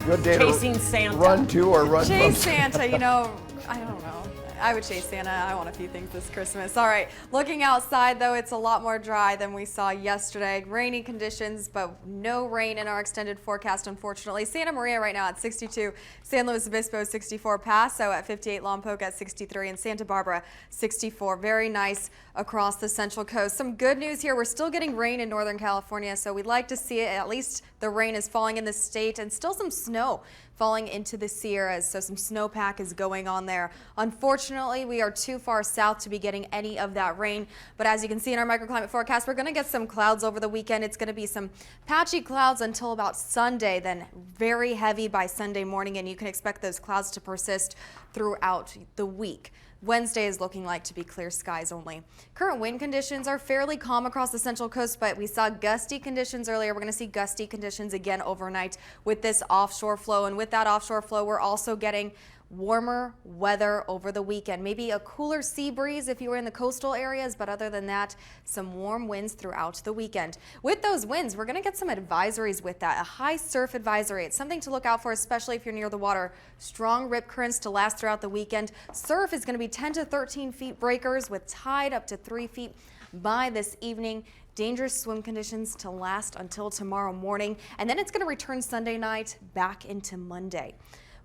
Good day chasing Santa. Run to or run from Chase Santa, you know, I don't know. I would chase Santa. I want a few things this Christmas. All right, looking outside though, it's a lot more dry than we saw yesterday. Rainy conditions, but no rain in our extended forecast, unfortunately. Santa Maria right now at 62, San Luis Obispo 64, Paso at 58, Lompoc at 63, and Santa Barbara 64. Very nice across the Central Coast. Some good news here. We're still getting rain in Northern California, so we'd like to see it. At least the rain is falling in the state, and still some snow falling into the Sierras, so some snowpack is going on there. Unfortunately, we are too far south to be getting any of that rain, but as you can see in our microclimate forecast, we're going to get some clouds over the weekend. It's going to be some patchy clouds until about Sunday, then very heavy by Sunday morning, and you can expect those clouds to persist throughout the week. Wednesday is looking like to be clear skies only. Current wind conditions are fairly calm across the Central Coast, but we saw gusty conditions earlier. We're going to see gusty conditions again overnight with this offshore flow, and with that offshore flow, we're also getting warmer weather over the weekend. Maybe a cooler sea breeze if you were in the coastal areas, but other than that, some warm winds throughout the weekend. With those winds, we're going to get some advisories with that. A high surf advisory. It's something to look out for, especially if you're near the water. Strong rip currents to last throughout the weekend. Surf is going to be 10 to 13 feet breakers with tide up to 3 feet by this evening. Dangerous swim conditions to last until tomorrow morning, and then it's going to return Sunday night back into Monday.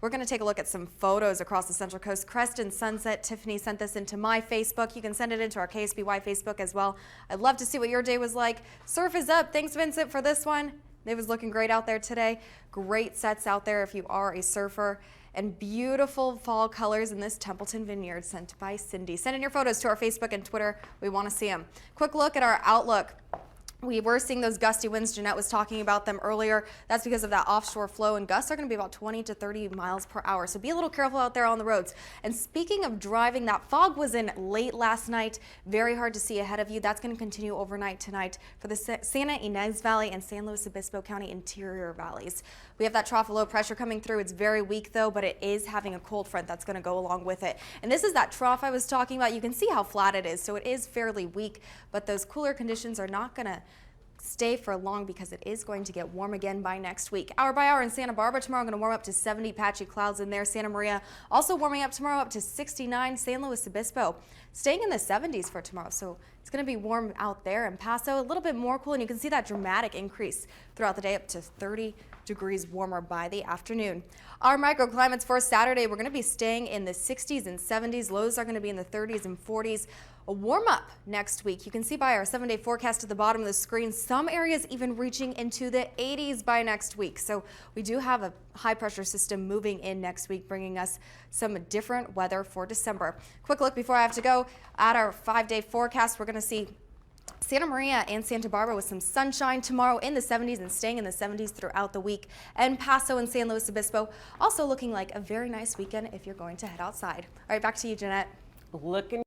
We're going to take a look at some photos across the Central Coast. Creston Sunset. Tiffany sent this into my Facebook. You can send it into our KSBY Facebook as well. I'd love to see what your day was like. Surf is up. Thanks, Vincent, for this one. It was looking great out there today. Great sets out there if you are a surfer. And beautiful fall colors in this Templeton Vineyard sent by Cindy. Send in your photos to our Facebook and Twitter. We want to see them. Quick look at our outlook. We were seeing those gusty winds. Jeanette was talking about them earlier. That's because of that offshore flow, and gusts are going to be about 20 to 30 miles per hour. So be a little careful out there on the roads. And speaking of driving, that fog was in late last night. Very hard to see ahead of you. That's going to continue overnight tonight for the Santa Ynez Valley and San Luis Obispo County interior valleys. We have that trough of low pressure coming through. It's very weak though, but it is having a cold front that's going to go along with it. And this is that trough I was talking about. You can see how flat it is. So it is fairly weak, but those cooler conditions are not going to stay for long because it is going to get warm again by next week. Hour by hour in Santa Barbara tomorrow, going to warm up to 70, patchy clouds in there. Santa Maria also warming up tomorrow up to 69. San Luis Obispo staying in the 70s for tomorrow. So it's going to be warm out there. In Paso, a little bit more cool, and you can see that dramatic increase throughout the day up to 30 degrees warmer by the afternoon. Our microclimates for Saturday, we're going to be staying in the 60s and 70s. Lows are going to be in the 30s and 40s. A warm up next week. You can see by our 7-day forecast at the bottom of the screen, some areas even reaching into the 80s by next week. So we do have a high pressure system moving in next week, bringing us some different weather for December. Quick look before I have to go at our 5-day forecast. We're going to see Santa Maria and Santa Barbara with some sunshine tomorrow in the 70s and staying in the 70s throughout the week. And Paso and San Luis Obispo also looking like a very nice weekend if you're going to head outside. All right, back to you, Jeanette. Looking